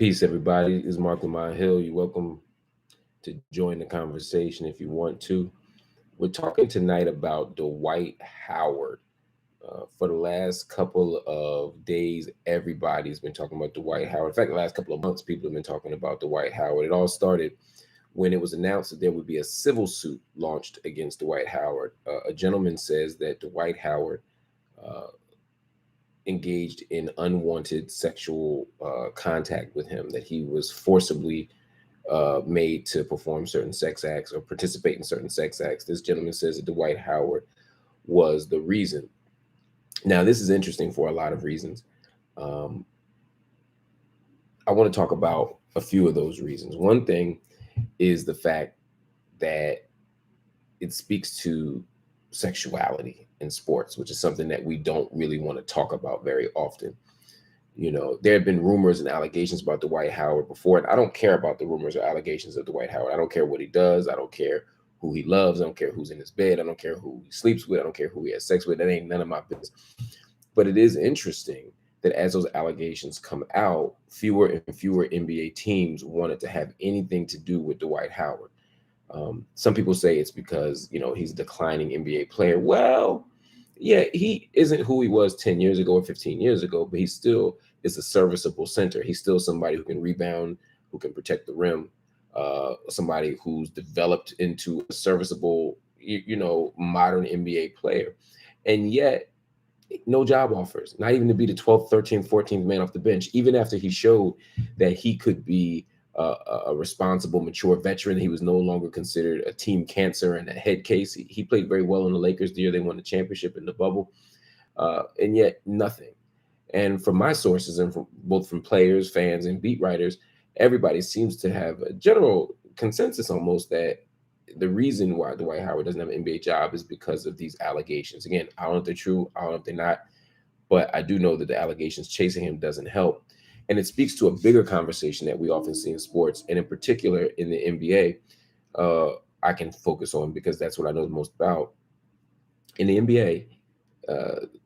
Peace, everybody. This is Marc Lamont Hill. You're welcome to join the conversation if you want to. We're talking tonight about Dwight Howard. For the last couple of days, everybody's been talking about Dwight Howard. In fact, the last couple of months, people have been talking about Dwight Howard. It all started when it was announced that there would be a civil suit launched against Dwight Howard. A gentleman says that Dwight Howard uh, engaged in unwanted sexual contact with him, that he was forcibly made to perform certain sex acts or participate in certain sex acts. This gentleman says that Dwight Howard was the reason. Now, this is interesting for a lot of reasons. Um, I want to talk about a few of those reasons. One thing is the fact that it speaks to sexuality in sports, which is something that we don't really want to talk about very often. There have been rumors and allegations about Dwight Howard before, and I don't care about the rumors or allegations of Dwight Howard. I don't care what he does. I don't care who he loves. I don't care who's in his bed. I don't care who he sleeps with. I don't care who he has sex with. That ain't none of my business. But it is interesting that as those allegations come out, fewer and fewer NBA teams wanted to have anything to do with Dwight Howard. Some people say it's because, he's a declining NBA player. Well, yeah, he isn't who he was 10 years ago or 15 years ago, but he still is a serviceable center. He's still somebody who can rebound, who can protect the rim, somebody who's developed into a serviceable, modern NBA player. And yet, no job offers, not even to be the 12th, 13th, 14th man off the bench, even after he showed that he could be a responsible, mature veteran. He was no longer considered a team cancer and a head case. He played very well in the Lakers the year they won the championship in the bubble, and yet nothing. And from my sources, and from both from players, fans, and beat writers, everybody seems to have a general consensus almost that the reason why Dwight Howard doesn't have an NBA job is because of these allegations. Again, I don't know if they're true, I don't know if they're not, but I do know that the allegations chasing him doesn't help. And it speaks to a bigger conversation that we often see in sports, and in particular in the NBA, I can focus on because that's what I know the most about. In the NBA,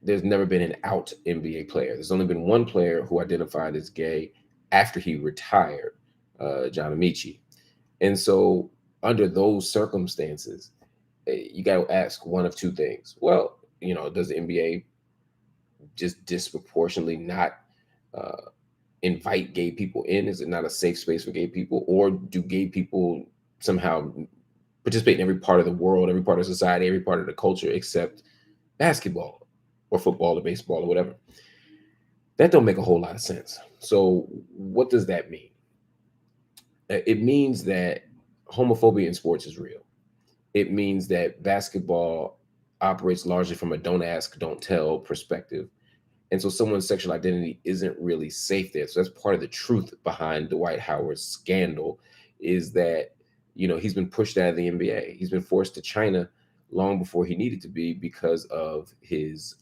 there's never been an out NBA player. There's only been one player who identified as gay after he retired, John Amici. And so, under those circumstances, you got to ask one of two things. Well, does the NBA just disproportionately not uh, invite gay people in? Is it not a safe space for gay people? Or do gay people somehow participate in every part of the world, every part of society, every part of the culture except basketball or football or baseball or whatever? That don't make a whole lot of sense. So what does that mean? It means that homophobia in sports is real. It means that basketball operates largely from a don't ask, don't tell perspective. And so someone's sexual identity isn't really safe there. So that's part of the truth behind Dwight Howard's scandal, is that, he's been pushed out of the NBA. He's been forced to China long before he needed to be because of his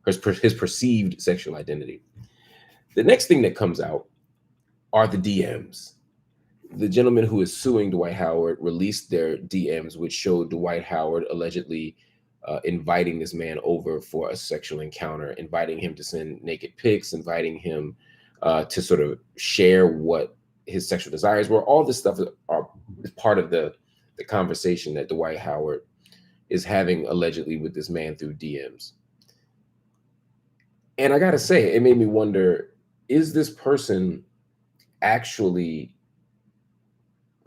his perceived sexual identity. The next thing that comes out are the DMs. The gentleman who is suing Dwight Howard released their DMs, which showed Dwight Howard allegedly inviting this man over for a sexual encounter, inviting him to send naked pics, inviting him to sort of share what his sexual desires were. All this stuff is part of the conversation that Dwight Howard is having allegedly with this man through DMs. And I got to say, it made me wonder, is this person actually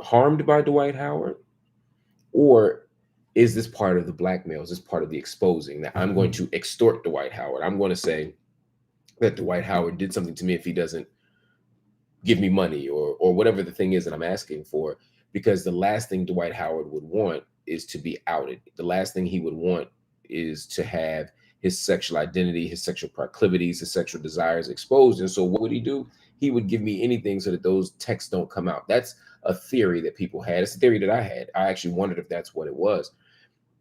harmed by Dwight Howard? Or is this part of the blackmail? Is this part of the exposing, that I'm going to extort Dwight Howard? I'm going to say that Dwight Howard did something to me if he doesn't give me money or whatever the thing is that I'm asking for, because the last thing Dwight Howard would want is to be outed. The last thing he would want is to have his sexual identity, his sexual proclivities, his sexual desires exposed. And so what would he do? He would give me anything so that those texts don't come out. That's a theory that people had. It's a theory that I had. I actually wondered if that's what it was.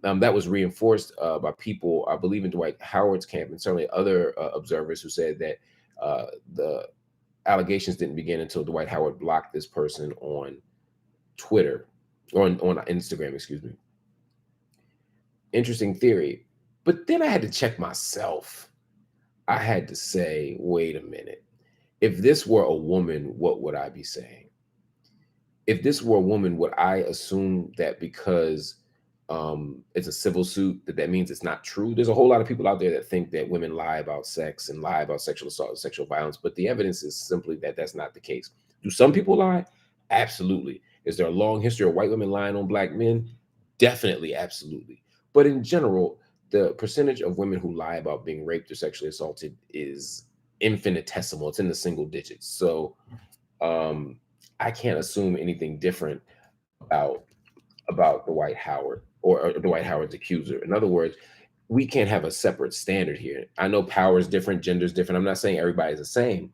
That was reinforced by people, I believe, in Dwight Howard's camp, and certainly other observers who said that the allegations didn't begin until Dwight Howard blocked this person on Twitter, or on Instagram, excuse me. Interesting theory. But then I had to check myself. I had to say, wait a minute. If this were a woman, what would I be saying? If this were a woman, would I assume that because it's a civil suit, that means it's not true? There's a whole lot of people out there that think that women lie about sex and lie about sexual assault and sexual violence, but the evidence is simply that that's not the case. Do some people lie? Absolutely. Is there a long history of white women lying on black men? Definitely, absolutely. But in general, the percentage of women who lie about being raped or sexually assaulted is infinitesimal. It's in the single digits. So um, I can't assume anything different about Dwight Howard or Dwight Howard's accuser. In other words, we can't have a separate standard here. I know power is different, gender is different. I'm not saying everybody's the same,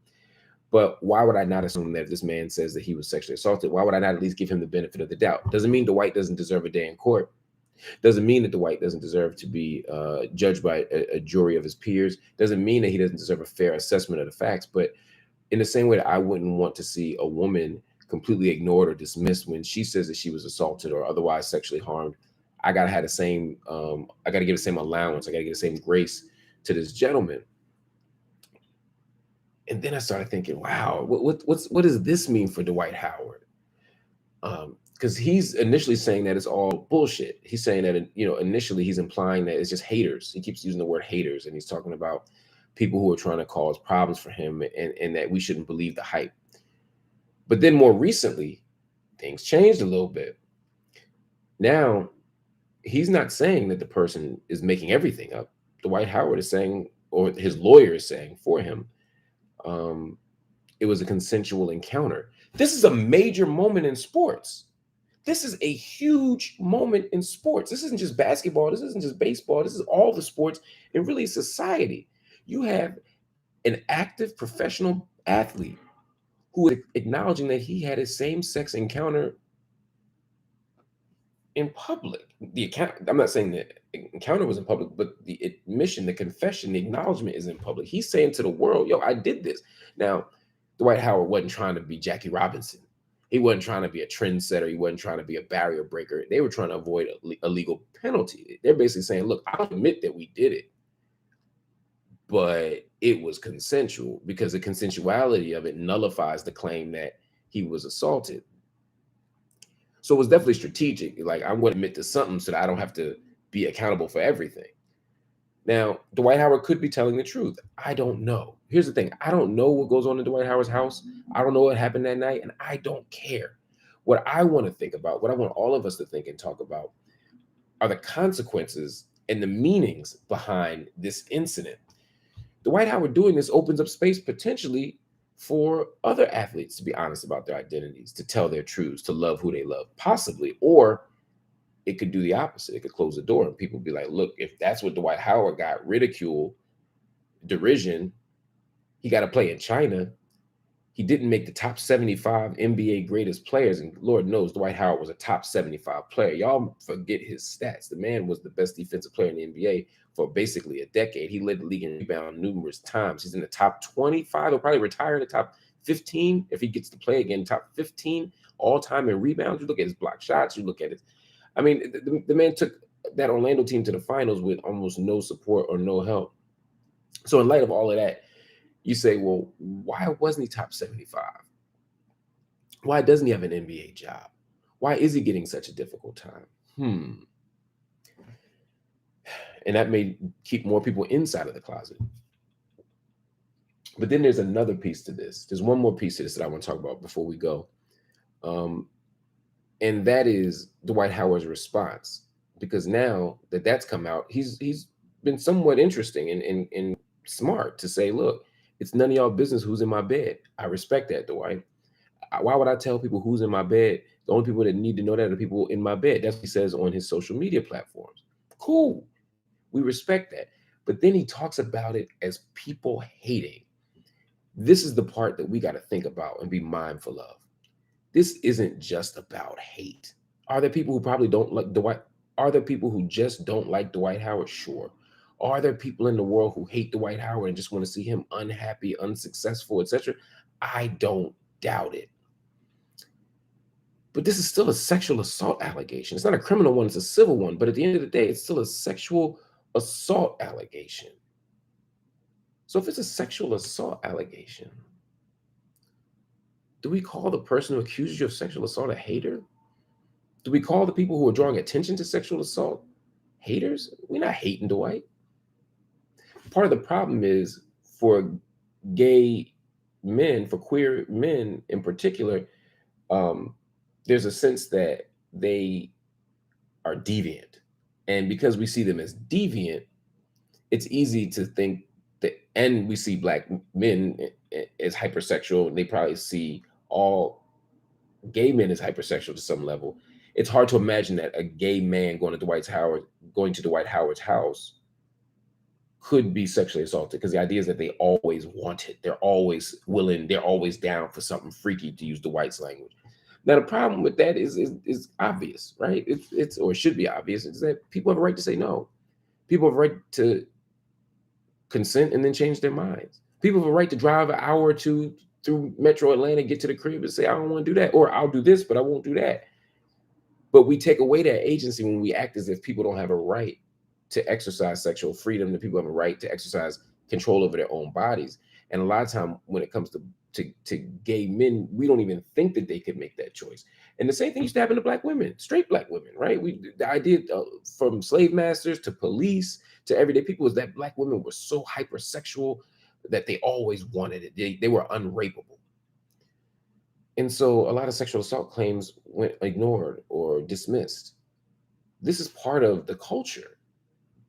but why would I not assume that if this man says that he was sexually assaulted, why would I not at least give him the benefit of the doubt? Doesn't mean Dwight doesn't deserve a day in court. Doesn't mean that Dwight doesn't deserve to be judged by a jury of his peers. Doesn't mean that he doesn't deserve a fair assessment of the facts. But in the same way that I wouldn't want to see a woman completely ignored or dismissed when she says that she was assaulted or otherwise sexually harmed, I gotta have the same. I gotta give the same allowance. I gotta give the same grace to this gentleman. And then I started thinking, wow, what does this mean for Dwight Howard? Because he's initially saying that it's all bullshit. He's saying that initially he's implying that it's just haters. He keeps using the word haters, and he's talking about people who are trying to cause problems for him, and that we shouldn't believe the hype. But then more recently, things changed a little bit. Now, he's not saying that the person is making everything up. Dwight Howard is saying, or his lawyer is saying for him, um, it was a consensual encounter. This is a major moment in sports. This is a huge moment in sports. This isn't just basketball. This isn't just baseball. This is all the sports and really society. You have an active professional athlete who is acknowledging that he had a same-sex encounter in public. The account, I'm not saying the encounter was in public, but the admission, the confession, the acknowledgement is in public. He's saying to the world, yo, I did this. Now, Dwight Howard wasn't trying to be Jackie Robinson. He wasn't trying to be a trendsetter. He wasn't trying to be a barrier breaker. They were trying to avoid a legal penalty. They're basically saying, look, I'll admit that we did it, but it was consensual, because the consensuality of it nullifies the claim that he was assaulted. So it was definitely strategic. Like, I'm going to admit to something so that I don't have to be accountable for everything. Now, Dwight Howard could be telling the truth. I don't know. Here's the thing. I don't know what goes on in Dwight Howard's house. I don't know what happened that night, and I don't care. What I want to think about, what I want all of us to think and talk about, are the consequences and the meanings behind this incident. Dwight Howard doing this opens up space potentially for other athletes to be honest about their identities, to tell their truths, to love who they love, possibly. Or it could do the opposite. It could close the door and people be like, look, if that's what Dwight Howard got, ridicule, derision, he got to play in China. He didn't make the top 75 NBA greatest players. And Lord knows Dwight Howard was a top 75 player. Y'all forget his stats. The man was the best defensive player in the NBA for basically a decade. He led the league in rebound numerous times. He's in the top 25. He'll probably retire in the top 15 if he gets to play again. Top 15 all time in rebounds. You look at his block shots. You look at his. I mean, the man took that Orlando team to the finals with almost no support or no help. So in light of all of that, you say, well, why wasn't he top 75? Why doesn't he have an NBA job? Why is he getting such a difficult time? And that may keep more people inside of the closet. But then there's another piece to this. There's one more piece to this that I want to talk about before we go. And that is Dwight Howard's response. Because now that that's come out, he's been somewhat interesting and smart to say, look, it's none of y'all business who's in my bed. I respect that, Dwight. Why would I tell people who's in my bed? The only people that need to know that are people in my bed. That's what he says on his social media platforms. Cool. We respect that. But then he talks about it as people hating. This is the part that we got to think about and be mindful of. This isn't just about hate. Are there people who probably don't like Dwight? Are there people who just don't like Dwight Howard? Sure. Are there people in the world who hate Dwight Howard and just want to see him unhappy, unsuccessful, etc.? I don't doubt it. But this is still a sexual assault allegation. It's not a criminal one, it's a civil one. But at the end of the day, it's still a sexual assault allegation. So if it's a sexual assault allegation, Do we call the person who accuses you of sexual assault a hater? Do we call the people who are drawing attention to sexual assault haters? We're not hating Dwight. Part of the problem is for gay men, for queer men in particular, um, there's a sense that they are deviant. And because we see them as deviant, it's easy to think that, and we see black men as hypersexual, and they probably see all gay men as hypersexual to some level. It's hard to imagine that a gay man going to Dwight Howard's house could be sexually assaulted, because the idea is that they always want it. They're always willing. They're always down for something freaky, to use Dwight's language. Now, the problem with that is obvious, right? It's or it should be obvious. It's that people have a right to say no. People have a right to consent and then change their minds. People have a right to drive an hour or two through Metro Atlanta, get to the crib and say, I don't want to do that, or I'll do this, but I won't do that. But we take away that agency when we act as if people don't have a right to exercise sexual freedom, that people have a right to exercise control over their own bodies. And a lot of time when it comes to gay men, we don't even think that they could make that choice. And the same thing used to happen to black women, straight black women, right? The idea from slave masters to police to everyday people was that black women were so hypersexual that they always wanted it. They were unrapeable. And so a lot of sexual assault claims went ignored or dismissed. This is part of the culture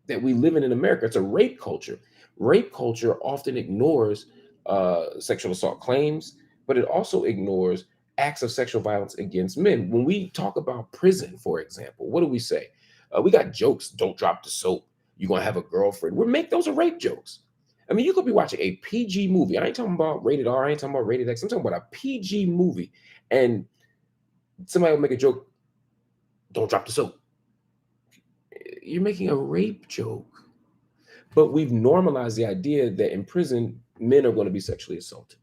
that we live in America. It's a rape culture. Rape culture often ignores sexual assault claims, but it also ignores acts of sexual violence against men. When we talk about prison, for example, what do we say? We got jokes. Don't drop the soap. You're going to have a girlfriend. Those are rape jokes. I mean, you could be watching a PG movie. I ain't talking about rated R. I ain't talking about rated X. I'm talking about a PG movie. And somebody will make a joke. Don't drop the soap. You're making a rape joke. But we've normalized the idea that in prison, men are going to be sexually assaulted.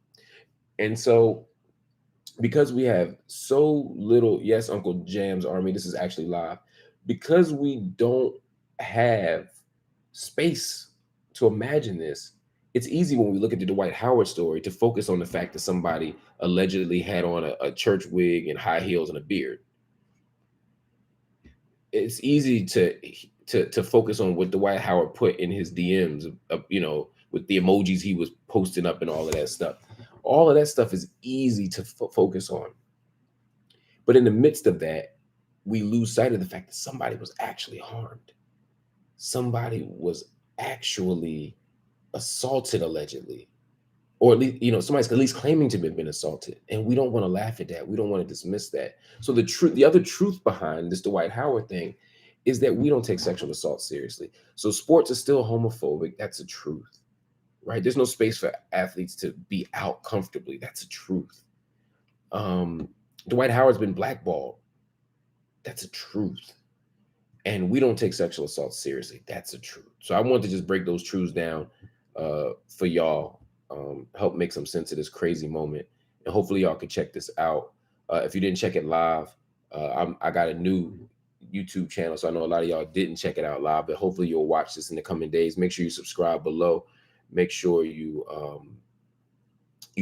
And so because we have so little, yes, Uncle Jam's Army, this is actually live, because we don't have space to imagine this, it's easy when we look at the Dwight Howard story to focus on the fact that somebody allegedly had on a church wig and high heels and a beard. It's easy to focus on what Dwight Howard put in his DMs, with the emojis he was posting up and all of that stuff. All of that stuff is easy to focus on. But in the midst of that, we lose sight of the fact that somebody was actually harmed. Somebody was actually assaulted, allegedly. Or at least, somebody's at least claiming to have been assaulted. And we don't want to laugh at that. We don't want to dismiss that. So the other truth behind this Dwight Howard thing is that we don't take sexual assault seriously. So sports are still homophobic. That's a truth, right? There's no space for athletes to be out comfortably. That's a truth. Dwight Howard's been blackballed. That's a truth. And we don't take sexual assault seriously. That's a truth. So I wanted to just break those truths down for y'all, help make some sense of this crazy moment. And hopefully y'all can check this out. If you didn't check it live, I got a new YouTube channel, so I know a lot of y'all didn't check it out live, but hopefully you'll watch this in the coming days. Make sure you subscribe below. Make sure you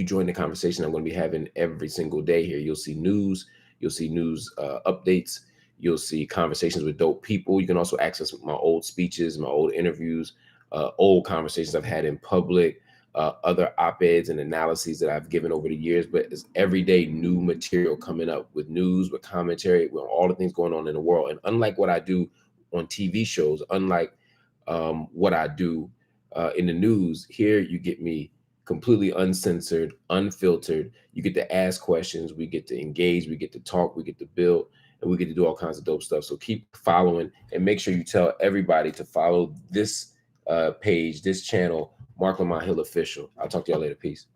join the conversation I'm going to be having every single day here. You'll see news updates. You'll see conversations with dope people. You can also access my old speeches, my old interviews, old conversations I've had in public, other op-eds and analyses that I've given over the years. But it's everyday new material coming up with news, with commentary, with all the things going on in the world. And unlike what I do on TV shows, unlike what I do in the news, here you get me completely uncensored, unfiltered. You get to ask questions. We get to engage. We get to talk. We get to build. And we get to do all kinds of dope stuff. So keep following and make sure you tell everybody to follow this page, this channel, Marc Lamont Hill Official. I'll talk to y'all later. Peace.